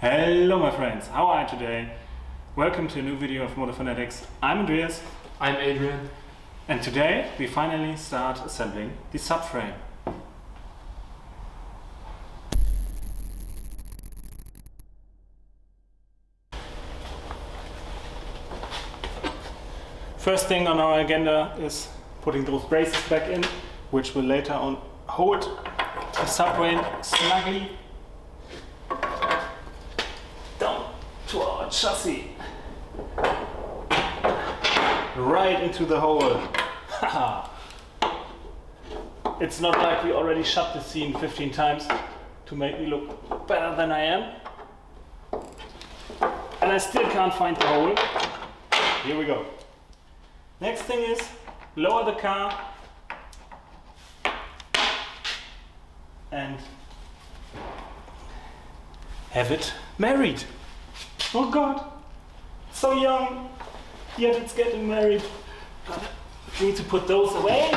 Hello my friends, how are you today? Welcome to a new video of Motorfanatics. I'm Andreas. I'm Adrian. And today we finally start assembling the subframe. First thing on our agenda is putting those braces back in, which will later on hold the subframe snugly down to our chassis. Right into the hole. It's not like we already shot the scene 15 times to make me look better than I am. And I still can't find the hole. Here we go. Next thing is lower the car and have it married. Oh God, so young, yet it's getting married. We need to put those away.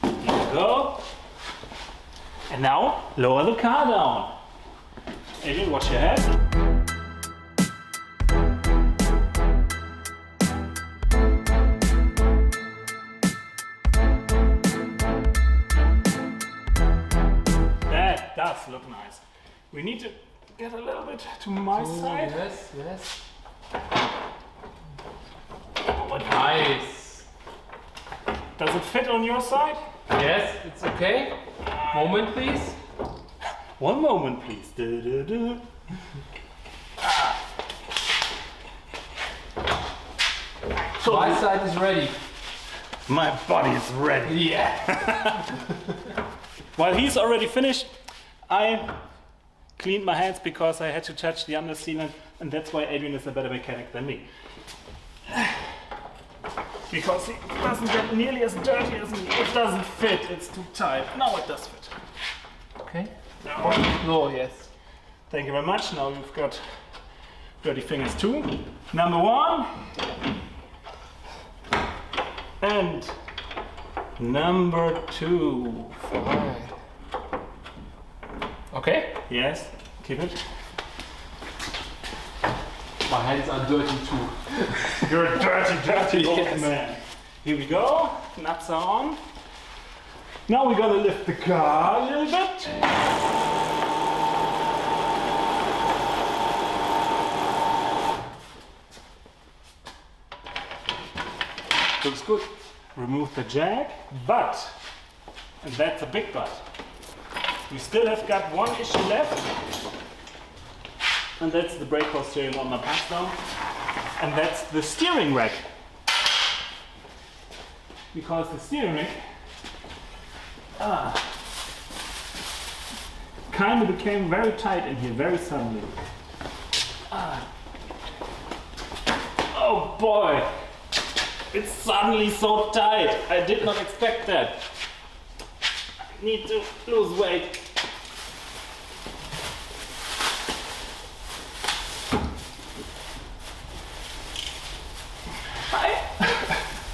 Here we go. And now lower the car down. Adrian, wash your head. That does look nice. We need to get a little bit to my side. Yes, yes. Nice. Does it fit on your side? Yes, it's okay. Moment, please. One moment, please. So My side is ready. my body is ready. Yeah. While he's already finished, I cleaned my hands because I had to touch the under sealant, and that's why Adrian is a better mechanic than me. Because he doesn't get nearly as dirty as me. It doesn't fit, it's too tight. Now it does fit. Okay. Now, No, yes. thank you very much. Now you've got dirty fingers too. Number one. And number two. Alright. Okay. Yes, keep it. My hands are dirty too. You're a dirty old Yes. man. Here we go, nuts are on. Now we're gonna lift the car a little bit. Looks good. Remove the jack, but, and that's a big but, we still have got one issue left, and that's the brake post steering on my pass down, and that's the steering rack. Because the steering rack kind of became very tight in here very suddenly. Oh boy! It's suddenly so tight. I did not expect that. I need to lose weight.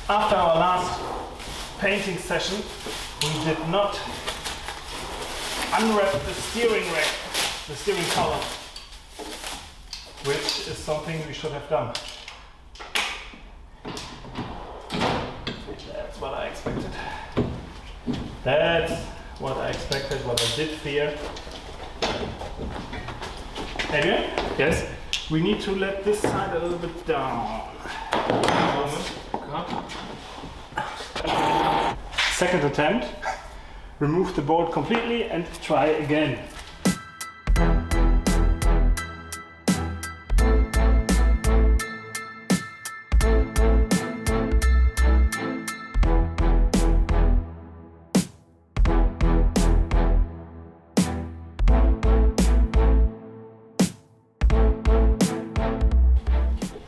After our last painting session, we did not unwrap the steering rack, the steering column, which is something we should have done. That's what I expected. That's what I expected, what I did fear. Adrian? Yes. We need to let this side a little bit down. Moment. Second attempt. Remove the bolt completely and try again.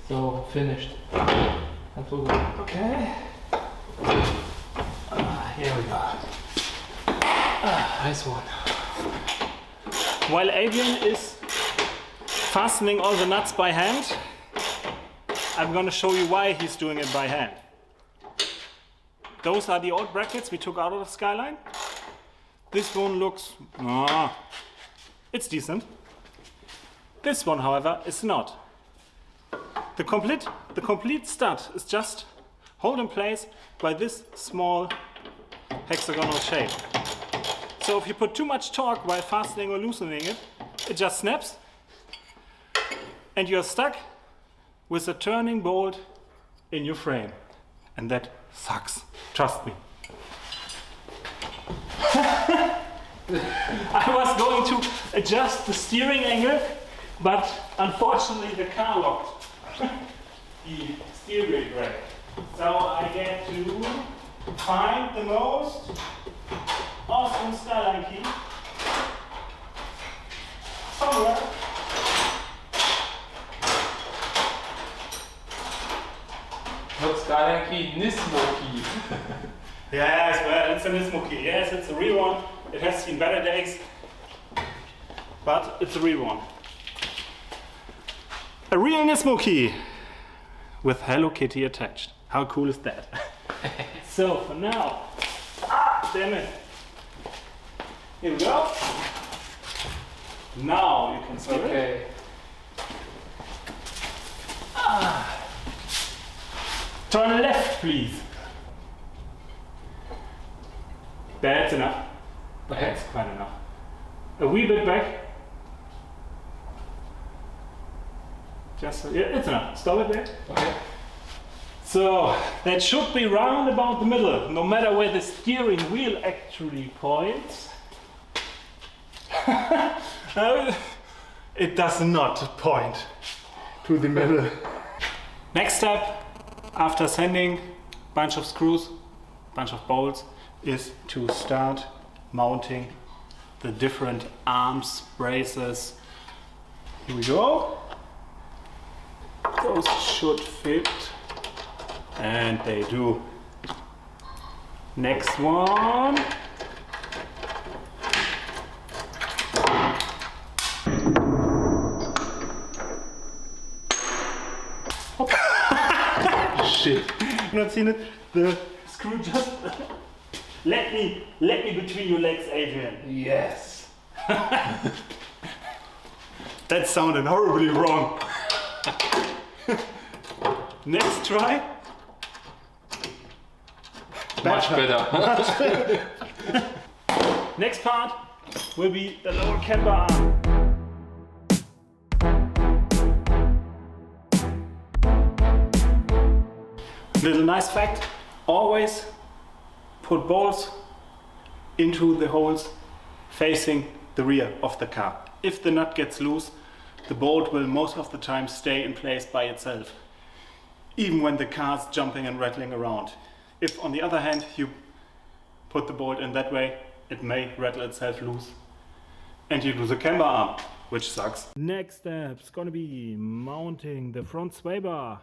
So, finished. Okay. Here we go. Nice one. While Adrian is fastening all the nuts by hand, I'm going to show you why he's doing it by hand. Those are the old brackets we took out of the Skyline. This one looks, it's decent. This one, however, is not. The complete stud is just held in place by this small hexagonal shape. So if you put too much torque while fastening or loosening it, it just snaps and you're stuck with a turning bolt in your frame. And that sucks, trust me. I was going to adjust the steering angle, but unfortunately the car locked the steering brake. So I get to find the most awesome Skyline key somewhere. Not Skyline key, Nismo key. Yes, well, it's a Nismo key. Yes, it's a real one. It has seen better days, but it's a real one. A real Nismo key with Hello Kitty attached. How cool is that? So for now, damn it. Here we go. Now you can see it. Okay. Turn left, please. That's enough. That's quite enough. A wee bit back. Just so, yeah, it's enough. Stop it there. Okay. So that should be round about the middle, no matter where the steering wheel actually points. It does not point to the middle. Next step, after sanding a bunch of screws, bunch of bolts, is to start mounting the different arms, braces. Here we go. Those should fit, and they do. Next one. Shit. You not seen it? The screw just let me between your legs, Adrian. Yes. That sounded horribly wrong. Next try. Much better. Next part will be the lower camber arm. Little nice fact, always put bolts into the holes facing the rear of the car. If the nut gets loose, the bolt will most of the time stay in place by itself, even when the car's jumping and rattling around. If on the other hand you put the bolt in that way, it may rattle itself loose and you lose a camber arm, which sucks. Next step's gonna be mounting the front sway bar.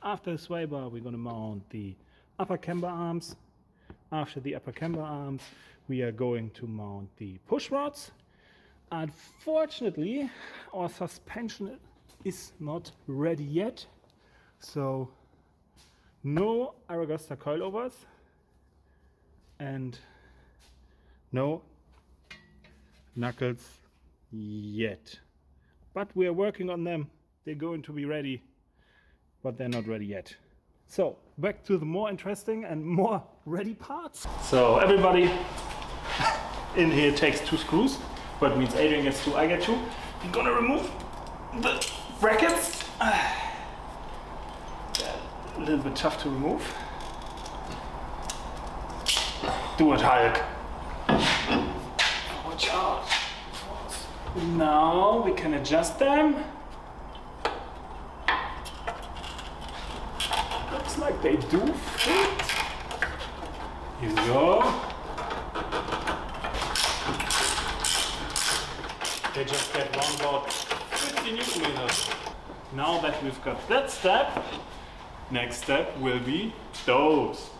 After the sway bar, we're gonna mount the upper camber arms. After the upper camber arms, we are going to mount the push rods. Unfortunately, our suspension is not ready yet, so no Aragosta coilovers and no knuckles yet. But we are working on them. They're going to be ready, but they're not ready yet. So back to the more interesting and more ready parts. So everybody in here takes 2 screws, but means Adrian gets 2, I get 2. I'm gonna remove the brackets. They're a little bit tough to remove. Do it, Hulk. Watch out. Now we can adjust them. Looks like they do fit. Here we go. They just get around about 50 Newton meters. Now that we've got that step, next step will be those.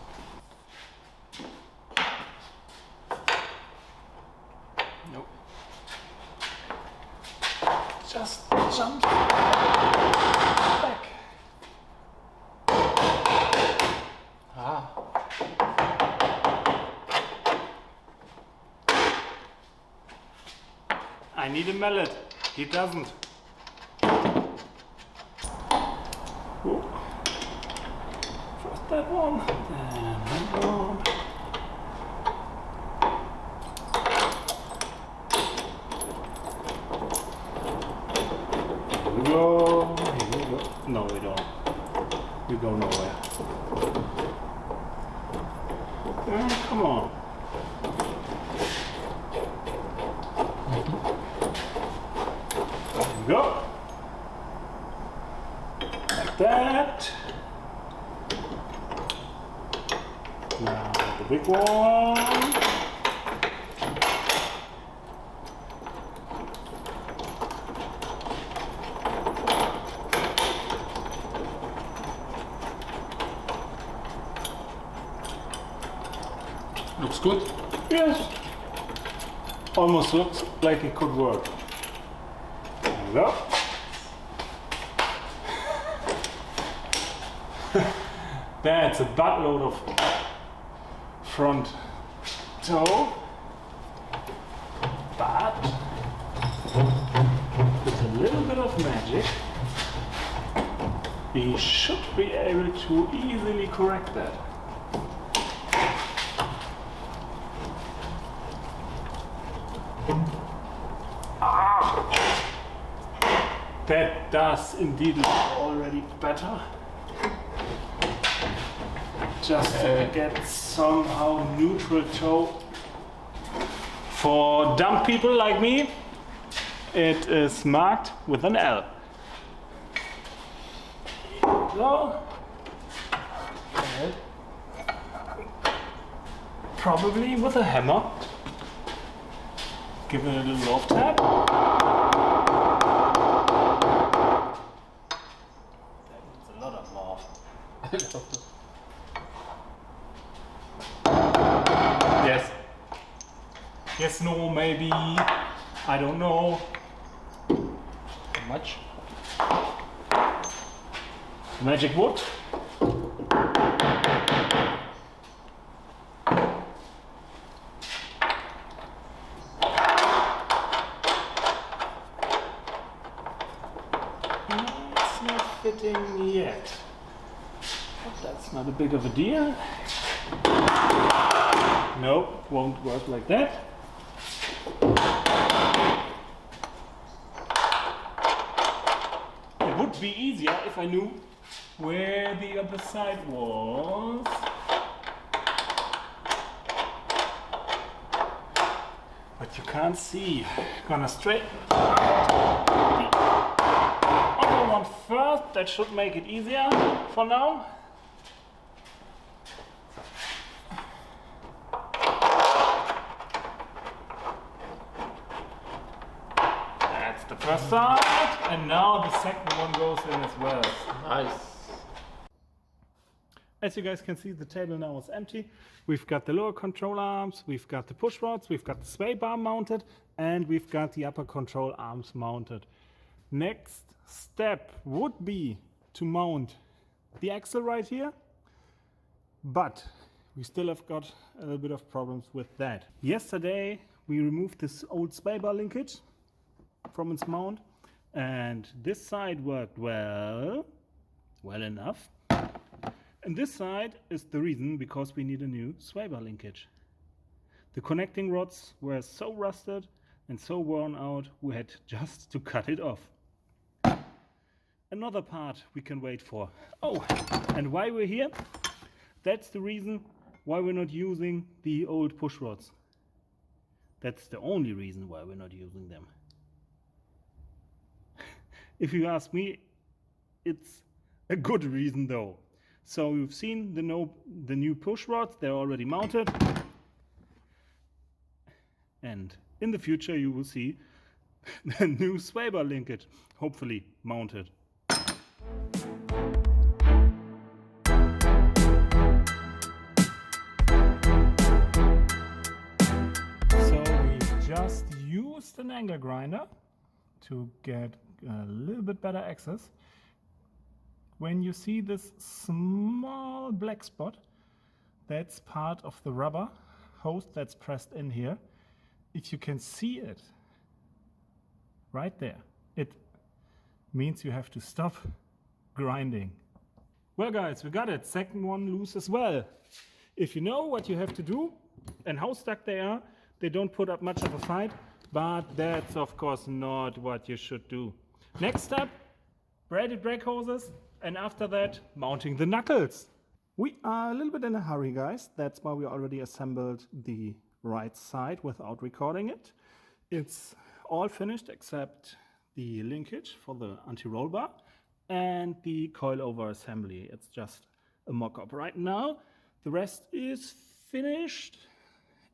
Nope. Just jump back. I need a mallet. He doesn't. that one, then that one. Here we go, here we go. No, we don't. We go nowhere. Come on. There we go. Like that. Now the big one. Looks good. Yes. Almost looks like it could work. There we go. That's a buttload of front toe, but with a little bit of magic, we should be able to easily correct that. That does indeed look already better. Just to get somehow neutral toe. For dumb people like me, it is marked with an L. So, and probably with a hammer. Give it a little off tap. Yes. Yes, no, maybe. I don't know. How much? Magic wood. It's not fitting yet. But that's not a big of a deal. Nope, won't work like that. It would be easier if I knew where the other side was. But you can't see. Gonna straighten the other one first. That should make it easier for now. The first side, and now the second one goes in as well. Nice. As you guys can see, the table now is empty. We've got the lower control arms, we've got the push rods, we've got the sway bar mounted, and we've got the upper control arms mounted. Next step would be to mount the axle right here, but we still have got a little bit of problems with that. Yesterday we removed this old sway bar linkage from its mount, and this side worked well enough, and this side is the reason because we need a new sway bar linkage. The connecting rods were so rusted and so worn out, we had just to cut it off. Another part we can wait for. Oh, and why we're here, that's the reason why we're not using the old push rods. That's the only reason why we're not using them. If you ask me, it's a good reason though. So you've seen the new push rods, they're already mounted. And in the future you will see the new sway bar linkage, hopefully mounted. So we just used an angle grinder to get a little bit better access. When you see this small black spot, that's part of the rubber hose that's pressed in here. If you can see it right there, it means you have to stop grinding. Well guys, we got it. Second one loose as well. If you know what you have to do and how stuck they are, they don't put up much of a fight, but that's of course not what you should do. Next step, braided brake hoses, and after that, mounting the knuckles. We are a little bit in a hurry, guys. That's why we already assembled the right side without recording it. It's all finished except the linkage for the anti-roll bar and the coilover assembly. It's just a mock-up right now. The rest is finished,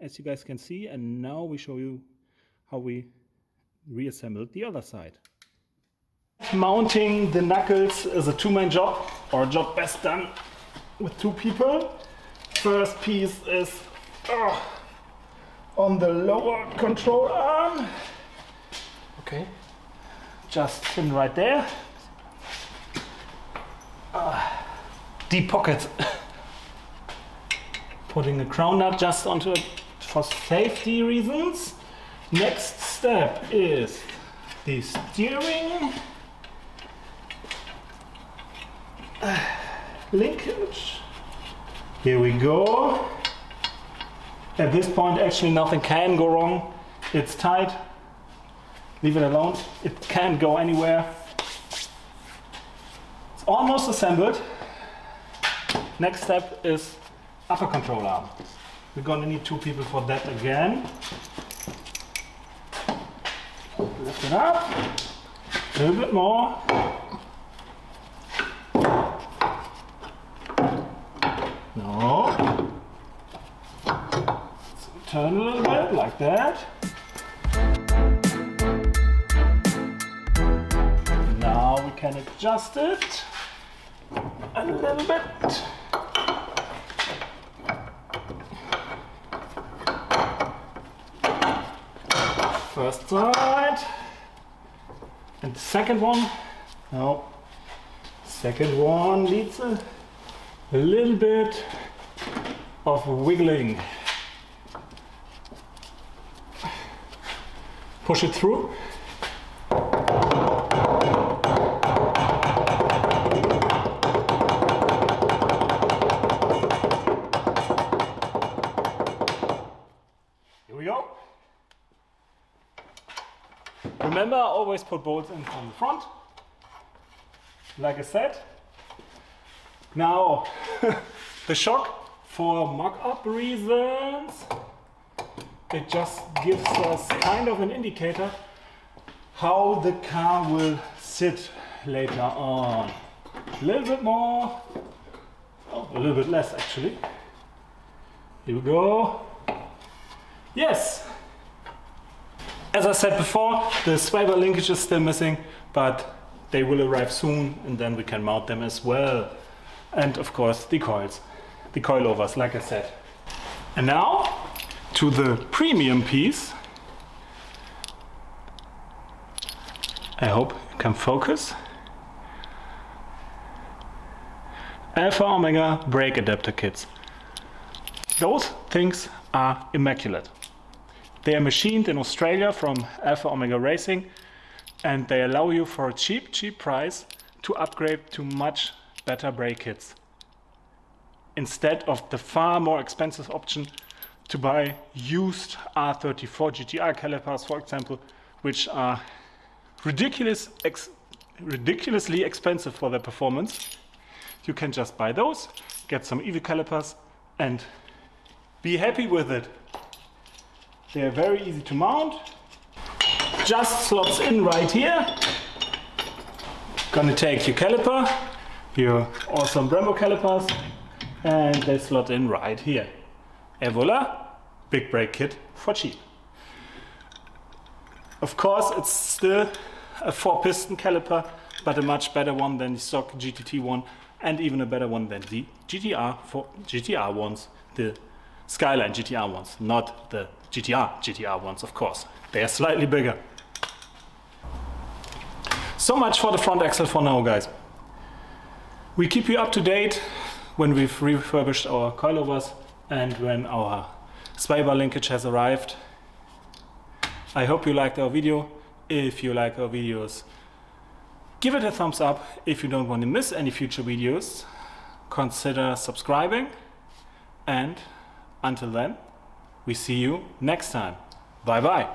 as you guys can see, and now we show you how we reassembled the other side. Mounting the knuckles is a two-man job, or a job best done with two people. First piece is on the lower control arm. Okay, just in right there. Deep pocket. Putting the crown nut just onto it for safety reasons. Next step is the steering linkage. Here we go. At this point actually nothing can go wrong. It's tight. Leave it alone. It can't go anywhere. It's almost assembled. Next step is upper control arm. We're gonna need two people for that again. Lift it up. A little bit more. No. So turn a little bit like that. Now we can adjust it a little bit. First side. And the second one. No. Second one needs a little bit of wiggling. Push it through. Here we go. Remember, always put bolts in from the front, like I said. Now, the shock, for mock-up reasons, it just gives us kind of an indicator how the car will sit later on. A little bit more, oh, a little bit less actually. Here we go. Yes! As I said before, the swivel linkage is still missing, but they will arrive soon and then we can mount them as well. And of course the coils, the coilovers, like I said. And now to the premium piece. I hope you can focus. Alpha Omega brake adapter kits. Those things are immaculate. They are machined in Australia from Alpha Omega Racing, and they allow you for a cheap price to upgrade to much better brake kits, instead of the far more expensive option to buy used R34 GTR calipers, for example, which are ridiculously expensive for their performance. You can just buy those, get some EV calipers and be happy with it. They are very easy to mount. Just slots in right here. Gonna take your caliper, your awesome Brembo calipers, and they slot in right here. Et voila, big brake kit for cheap. Of course, it's still a 4-piston caliper, but a much better one than the stock GTT one, and even a better one than the GTR ones, the Skyline GTR ones, not the GTR ones, of course. They are slightly bigger. So much for the front axle for now, guys. We keep you up to date when we've refurbished our coilovers and when our sway bar linkage has arrived. I hope you liked our video. If you like our videos, give it a thumbs up. If you don't want to miss any future videos, consider subscribing, and until then, we see you next time. Bye bye.